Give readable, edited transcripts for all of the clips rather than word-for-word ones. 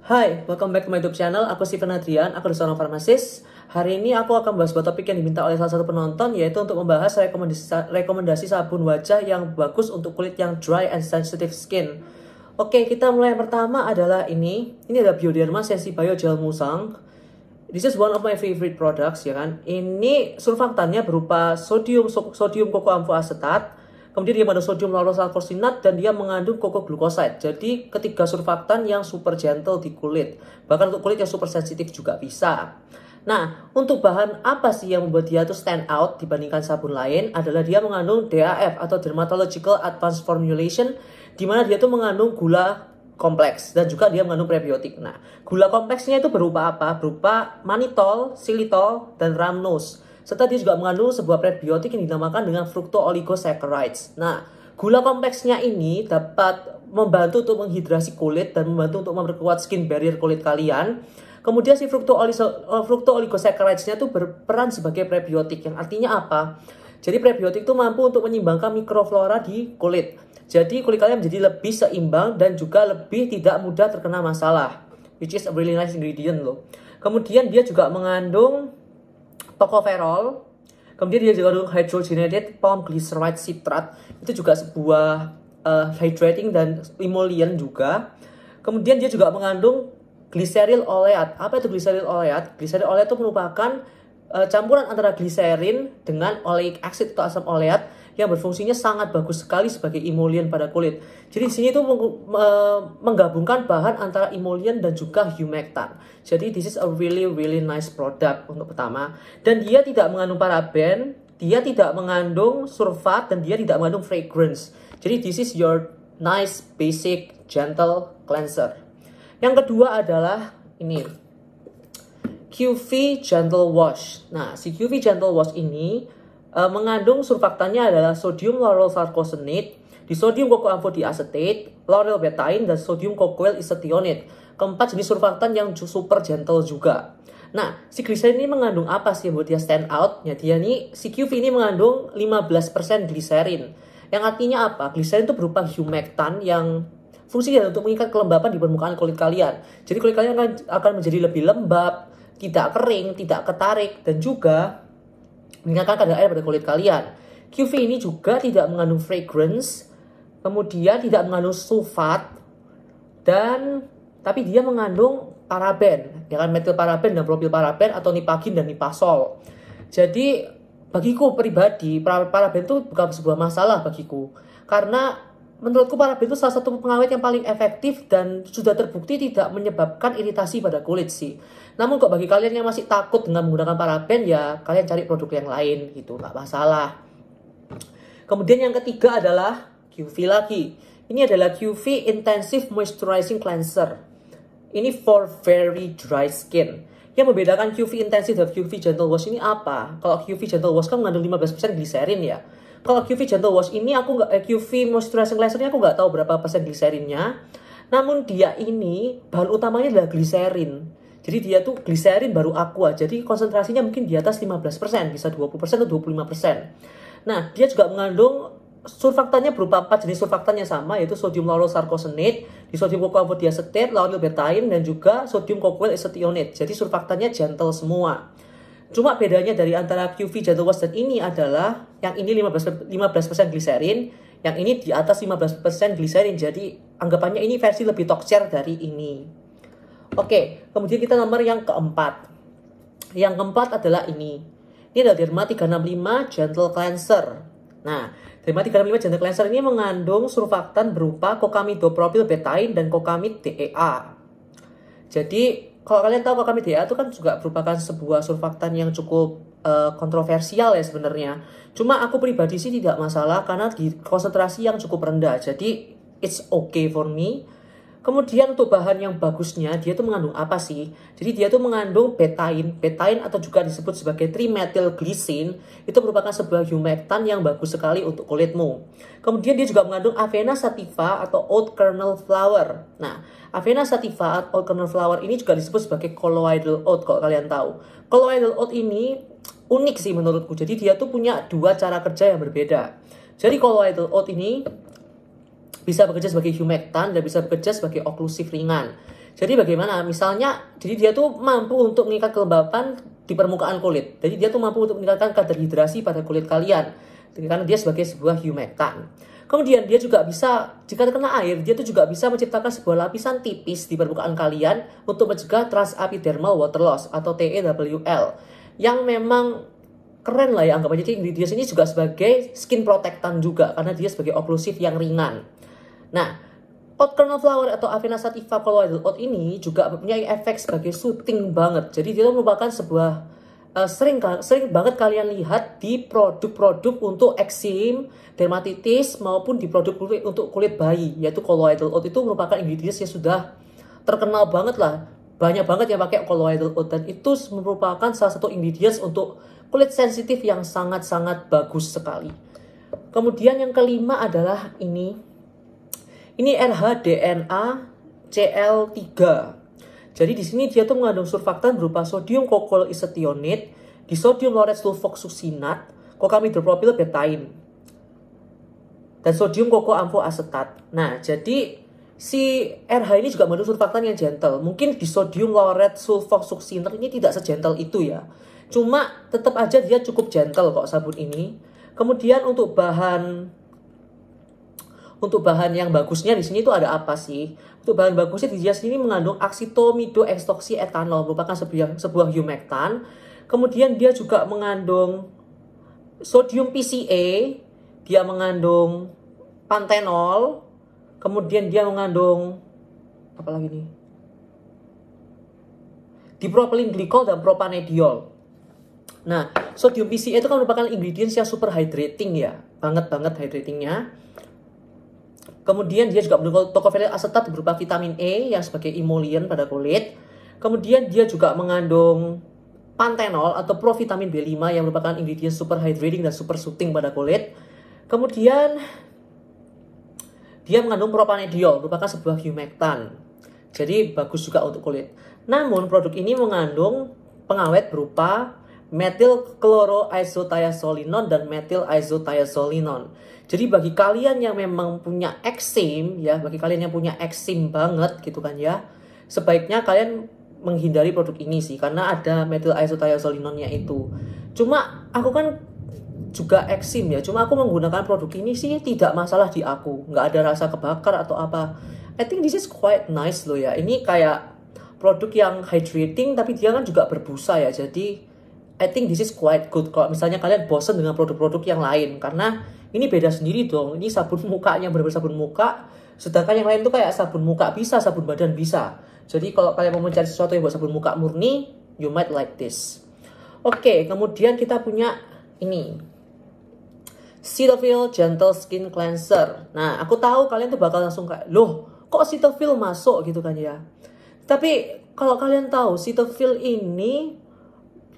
Hai, welcome back to my YouTube channel. Aku Steven Adrian, aku seorang farmasis. Hari ini aku akan bahas sebuah topik yang diminta oleh salah satu penonton, yaitu untuk membahas rekomendasi sabun wajah yang bagus untuk kulit yang dry and sensitive skin. Oke, kita mulai. Yang pertama adalah ini. Ini adalah Bioderma Sensibio Gel Musang. This is one of my favorite products, ya kan. Ini surfaktannya berupa sodium kokoamfoasetat. Kemudian dia mengandung sodium lauryl sulfosinat dan dia mengandung glucoside. Jadi ketiga surfaktan yang super gentle di kulit. Bahkan untuk kulit yang super sensitif juga bisa. Nah, untuk bahan apa sih yang membuat dia itu stand out dibandingkan sabun lain adalah dia mengandung DAF atau Dermatological Advanced Formulation, di mana dia itu mengandung gula kompleks dan juga dia mengandung prebiotik. Nah, gula kompleksnya itu berupa apa? Berupa mannitol, xylitol, dan rhamnose. Serta dia juga mengandung sebuah prebiotik yang dinamakan dengan fructooligosaccharides. Nah, gula kompleksnya ini dapat membantu untuk menghidrasi kulit dan membantu untuk memperkuat skin barrier kulit kalian. Kemudian si fructooligosaccharides-nya itu berperan sebagai prebiotik, yang artinya apa? Jadi prebiotik itu mampu untuk menyimbangkan mikroflora di kulit. Jadi kulit kalian menjadi lebih seimbang dan juga lebih tidak mudah terkena masalah. Which is a really nice ingredient loh. Kemudian dia juga mengandung tocopherol, kemudian dia juga mengandung hydrogenated palm glyceride citrate, itu juga sebuah hydrating dan emollient juga. Kemudian dia juga mengandung glyceryl oleat. Apa itu glyceryl oleat? Glyceryl oleat itu merupakan campuran antara gliserin dengan oleic acid atau asam oleat yang berfungsinya sangat bagus sekali sebagai emollient pada kulit. Jadi di sini itu menggabungkan bahan antara emollient dan juga humectant. Jadi this is a really nice product untuk pertama. Dan dia tidak mengandung paraben, dia tidak mengandung sulfat, dan dia tidak mengandung fragrance. Jadi this is your nice basic gentle cleanser. Yang kedua adalah ini, QV Gentle Wash. Nah, si QV Gentle Wash ini mengandung surfaktannya adalah sodium lauryl sulfosinate, disodium cocoamphodiacetate, lauryl betaine, dan sodium cocoyl isethionate. Keempat jenis surfaktan yang super gentle juga. Nah, si gliserin ini mengandung apa sih yang buat dia stand out? Ya, si QV ini mengandung 15% gliserin. Yang artinya apa? Gliserin itu berupa humectant yang fungsinya untuk mengikat kelembapan di permukaan kulit kalian. Jadi kulit kalian akan menjadi lebih lembab, tidak kering, tidak ketarik, dan juga meningkatkan kadar air pada kulit kalian. QV ini juga tidak mengandung fragrance, kemudian tidak mengandung sulfat, tapi dia mengandung paraben, ya kan, metilparaben dan propilparaben atau nipagin dan nipasol. Jadi bagiku pribadi, paraben itu bukan sebuah masalah bagiku, karena menurutku paraben itu salah satu pengawet yang paling efektif dan sudah terbukti tidak menyebabkan iritasi pada kulit sih. Namun kok bagi kalian yang masih takut dengan menggunakan paraben, ya kalian cari produk yang lain gitu, nggak masalah. Kemudian yang ketiga adalah QV lagi. Ini adalah QV Intensive Moisturizing Cleanser. Ini for very dry skin. Yang membedakan QV Intensive dan QV Gentle Wash ini apa? Kalau QV Gentle Wash kan mengandung 15% gliserin ya. Kalau QV Gentle Wash ini QV Moisturizing Cleanser ini aku nggak tahu berapa persen gliserinnya. Namun dia ini bahan utamanya adalah gliserin. Jadi dia tuh gliserin baru aqua. Jadi konsentrasinya mungkin di atas 15%, bisa 20% atau 25%. Nah, dia juga mengandung surfaktannya berupa 4 jenis surfaktan yang sama, yaitu sodium lauryl sulfosinate, disodium cocoamphodiacetate, lauryl betaine, dan juga sodium cocoyl isethionate. Jadi surfaktannya gentle semua. Cuma bedanya dari antara QV Gentle Wash dan ini adalah yang ini 15% gliserin, yang ini di atas 15% gliserin. Jadi anggapannya ini versi lebih toxic dari ini. Oke, kemudian kita nomor yang keempat. Yang keempat adalah ini. Ini adalah Derma 365 Gentle Cleanser. Nah, Derma 365 Gentle Cleanser ini mengandung surfaktan berupa kokamidopropil betaine dan kokamid DEA. Jadi kalau kalian tahu kokamid DEA itu kan juga merupakan sebuah surfaktan yang cukup kontroversial ya sebenarnya. Cuma aku pribadi sih tidak masalah karena di konsentrasi yang cukup rendah. Jadi it's okay for me. Kemudian untuk bahan yang bagusnya, dia tuh mengandung apa sih? Jadi dia tuh mengandung betaine atau juga disebut sebagai trimethylglycine. Itu merupakan sebuah humectant yang bagus sekali untuk kulitmu. Kemudian dia juga mengandung Avena sativa atau oat kernel flour. Nah, Avena sativa atau oat kernel flour ini juga disebut sebagai colloidal oat kalau kalian tahu. Colloidal oat ini unik sih menurutku. Jadi dia tuh punya dua cara kerja yang berbeda. Jadi colloidal oat ini bisa bekerja sebagai humectant dan bisa bekerja sebagai oklusif ringan. Jadi bagaimana? Misalnya, jadi dia tuh mampu untuk mengikat kelembapan di permukaan kulit. Jadi dia tuh mampu untuk meningkatkan kadar hidrasi pada kulit kalian. Karena dia sebagai sebuah humectant. Kemudian dia juga bisa, jika terkena air, dia tuh juga bisa menciptakan sebuah lapisan tipis di permukaan kalian untuk mencegah transepidermal water loss atau TEWL. Yang memang keren lah ya, anggap aja. Jadi dia sini juga sebagai skin protectant juga, karena dia sebagai oklusif yang ringan. Nah, oat kernel flower atau Avena sativa colloidal oat ini juga mempunyai efek sebagai soothing banget. Jadi dia merupakan sebuah sering banget kalian lihat di produk-produk untuk eksim, dermatitis maupun di produk untuk kulit bayi, yaitu colloidal oat itu merupakan ingredients yang sudah terkenal banget lah. Banyak banget yang pakai colloidal oat dan itu merupakan salah satu ingredients untuk kulit sensitif yang sangat-sangat bagus sekali. Kemudian yang kelima adalah ini RHDNA CL3. Jadi di sini dia tuh mengandung surfaktan berupa sodium kokol isotionate, disodium lauret sulfoxucinat, kokamidopropyl betain, dan sodium kokoamfoasetat. Nah, jadi si RH ini juga mengandung surfaktan yang gentle. Mungkin disodium lauret sulfoxucinat ini tidak segentle itu ya. Cuma tetap aja dia cukup gentle kok sabun ini. Kemudian untuk bahan yang bagusnya di sini itu ada apa sih? Untuk bahan bagusnya di dia sini mengandung aksitomidoextoxietanol, merupakan sebuah humectant. Kemudian dia juga mengandung sodium PCA, dia mengandung pantenol, kemudian dia mengandung apa lagi nih? Dipropylene glycol dan propanediol. Nah, sodium PCA itu kan merupakan ingredients yang super hydrating ya, banget hydratingnya. Kemudian dia juga mengandung tocopherol asetat berupa vitamin E yang sebagai emollient pada kulit. Kemudian dia juga mengandung pantenol atau provitamin B5 yang merupakan ingredients super hydrating dan super soothing pada kulit. Kemudian dia mengandung propanediol, merupakan sebuah humectant. Jadi bagus juga untuk kulit. Namun produk ini mengandung pengawet berupa methyl chloroisothiazolinone dan methyl isothiazolinone. Jadi bagi kalian yang memang punya eksim ya, bagi kalian yang punya eksim banget gitu kan ya, sebaiknya kalian menghindari produk ini sih karena ada methyl isothiazolinone-nya itu. Cuma aku kan juga eksim ya, cuma aku menggunakan produk ini sih tidak masalah di aku, nggak ada rasa kebakar atau apa. I think this is quite nice loh ya. Ini kayak produk yang hydrating tapi dia kan juga berbusa ya, jadi I think this is quite good kalau misalnya kalian bosan dengan produk-produk yang lain, karena ini beda sendiri dong. Ini sabun mukanya benar-benar sabun muka, sedangkan yang lain tuh kayak sabun muka bisa, sabun badan bisa. Jadi kalau kalian mau mencari sesuatu yang buat sabun muka murni, you might like this. Oke, kemudian kita punya ini Cetaphil Gentle Skin Cleanser. Nah, aku tahu kalian tuh bakal langsung kayak, loh, kok Cetaphil masuk gitu kan ya. Tapi kalau kalian tahu Cetaphil ini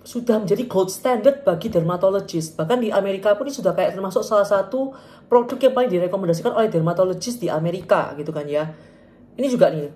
sudah menjadi gold standard bagi dermatologist. Bahkan di Amerika pun ini sudah kayak termasuk salah satu produk yang paling direkomendasikan oleh dermatologist di Amerika gitu kan ya. Ini juga nih,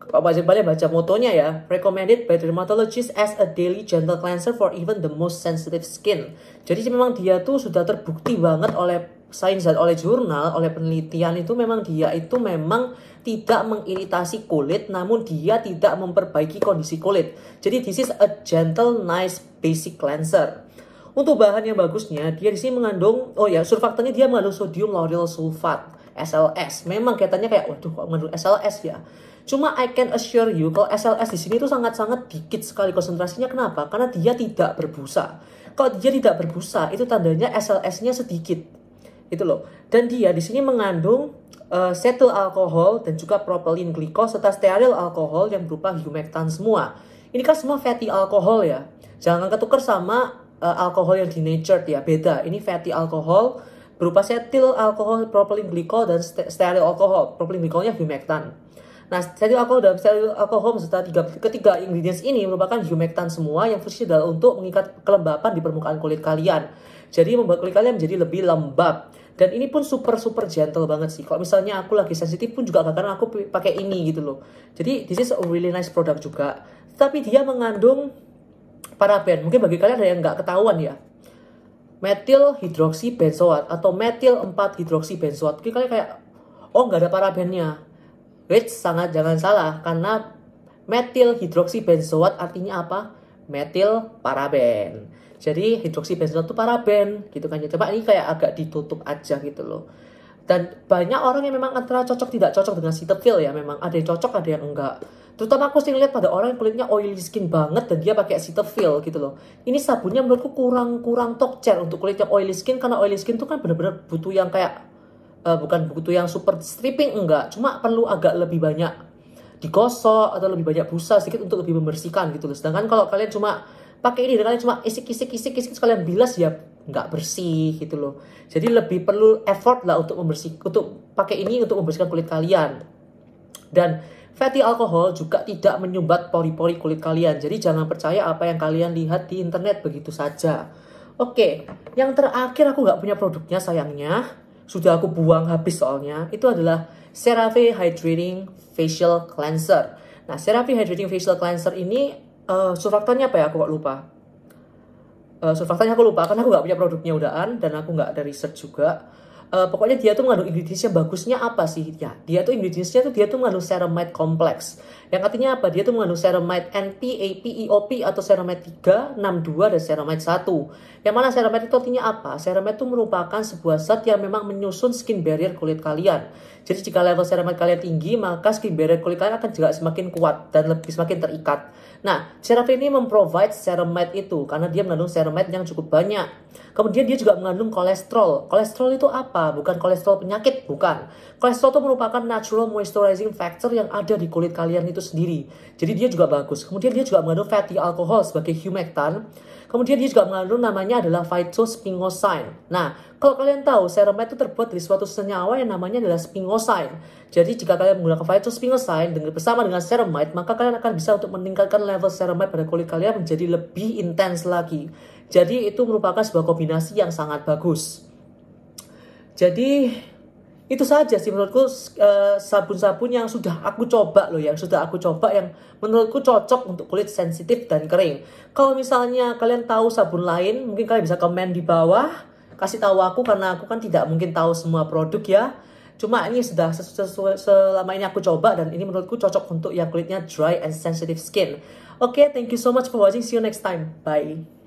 baca motonya ya, recommended by dermatologist as a daily gentle cleanser for even the most sensitive skin. Jadi memang dia tuh sudah terbukti banget oleh sains dan oleh jurnal, oleh penelitian itu memang dia itu memang tidak mengiritasi kulit, namun dia tidak memperbaiki kondisi kulit. Jadi this is a gentle, nice, basic cleanser. Untuk bahan yang bagusnya, dia di sini mengandung, surfaktannya dia mengandung sodium lauryl sulfat, SLS. Memang katanya kayak, waduh kok mengandung SLS ya. Cuma I can assure you kalau SLS di sini tuh sangat-sangat dikit sekali konsentrasinya. Kenapa? Karena dia tidak berbusa. Kalau dia tidak berbusa, itu tandanya SLS-nya sedikit. Itu loh. Dan dia di sini mengandung cetyl alkohol dan juga propylene glycol serta steril alkohol yang berupa humectant semua. Ini kan semua fatty alkohol ya. Jangan ketukar sama alkohol yang denatured ya, beda. Ini fatty alkohol berupa cetyl alkohol, propylene glycol dan steril alkohol. Propylene glycolnya humectant. Nah, cetyl alkohol dan steril alkohol serta ketiga ingredients ini merupakan humectant semua yang fungsinya adalah untuk mengikat kelembapan di permukaan kulit kalian. Jadi membuat kulit kalian menjadi lebih lembab. Dan ini pun super gentle banget sih. Kalau misalnya aku lagi sensitif pun juga karena aku pakai ini gitu loh. Jadi this is a really nice product juga. Tapi dia mengandung paraben. Mungkin bagi kalian ada yang nggak ketahuan ya. Methyl hidroksibenzoat atau metyl 4 hidroksibenzoat. Mungkin kalian kayak, oh nggak ada parabennya. Which sangat jangan salah karena Metil hidroksibenzoat artinya apa? Metil paraben. Jadi hidroksibenzoat itu paraben gitu kan ya. Coba ini kayak agak ditutup aja gitu loh. Dan banyak orang yang memang antara cocok tidak cocok dengan Cetaphil ya. Memang ada yang cocok, ada yang enggak. Terutama aku sering lihat pada orang yang kulitnya oily skin banget dan dia pakai Cetaphil gitu loh. Ini sabunnya menurutku kurang tokcer untuk kulit yang oily skin, karena oily skin tuh kan bener-bener butuh yang kayak bukan butuh yang super stripping, enggak. Cuma perlu agak lebih banyak digosok atau lebih banyak busa sedikit untuk lebih membersihkan gitu loh. Sedangkan kalau kalian cuma pakai ini dan kalian cuma isik kalian bilas ya nggak bersih gitu loh. Jadi lebih perlu effort lah untuk untuk pakai ini untuk membersihkan kulit kalian. Dan fatty alcohol juga tidak menyumbat pori-pori kulit kalian. Jadi jangan percaya apa yang kalian lihat di internet begitu saja. Oke, yang terakhir aku nggak punya produknya sayangnya. Sudah aku buang habis soalnya. Itu adalah CeraVe Hydrating Facial Cleanser. Nah, CeraVe Hydrating Facial Cleanser ini surfaktannya apa ya? Aku kok lupa. Surfaktannya aku lupa karena aku nggak punya produknya udahan dan aku nggak ada research juga. Pokoknya dia tuh mengandung ingredients yang bagusnya apa sih? Ya, dia tuh ingredientsnya tuh dia tuh mengandung ceramide kompleks. Yang artinya apa? Dia tuh mengandung ceramide NP-APEOP atau ceramide 3, 6, 2 dan ceramide 1. Yang mana ceramide itu artinya apa? Ceramide itu merupakan sebuah zat yang memang menyusun skin barrier kulit kalian. Jadi jika level ceramide kalian tinggi, maka skin barrier kulit kalian akan juga semakin kuat dan lebih semakin terikat. Nah, CeraVe ini memprovide ceramide itu karena dia mengandung ceramide yang cukup banyak. Kemudian dia juga mengandung kolesterol. Kolesterol itu apa? Bukan kolesterol penyakit, bukan. Kolesterol itu merupakan natural moisturizing factor yang ada di kulit kalian itu sendiri. Jadi dia juga bagus. Kemudian dia juga mengandung fatty alcohol sebagai humectant. Kemudian dia juga mengandung namanya adalah phytospingosine. Nah, kalau kalian tahu ceramide itu terbuat dari suatu senyawa yang namanya adalah spingosine. Jadi jika kalian menggunakan phytospingosine bersama dengan ceramide, maka kalian akan bisa untuk meningkatkan level ceramide pada kulit kalian menjadi lebih intens lagi. Jadi itu merupakan sebuah kombinasi yang sangat bagus. Jadi itu saja sih menurutku sabun-sabun yang sudah aku coba loh, yang menurutku cocok untuk kulit sensitif dan kering. Kalau misalnya kalian tahu sabun lain, mungkin kalian bisa komen di bawah, kasih tahu aku karena aku kan tidak mungkin tahu semua produk ya. Cuma ini sudah selama ini aku coba dan ini menurutku cocok untuk yang kulitnya dry and sensitive skin. Oke, thank you so much for watching. See you next time. Bye.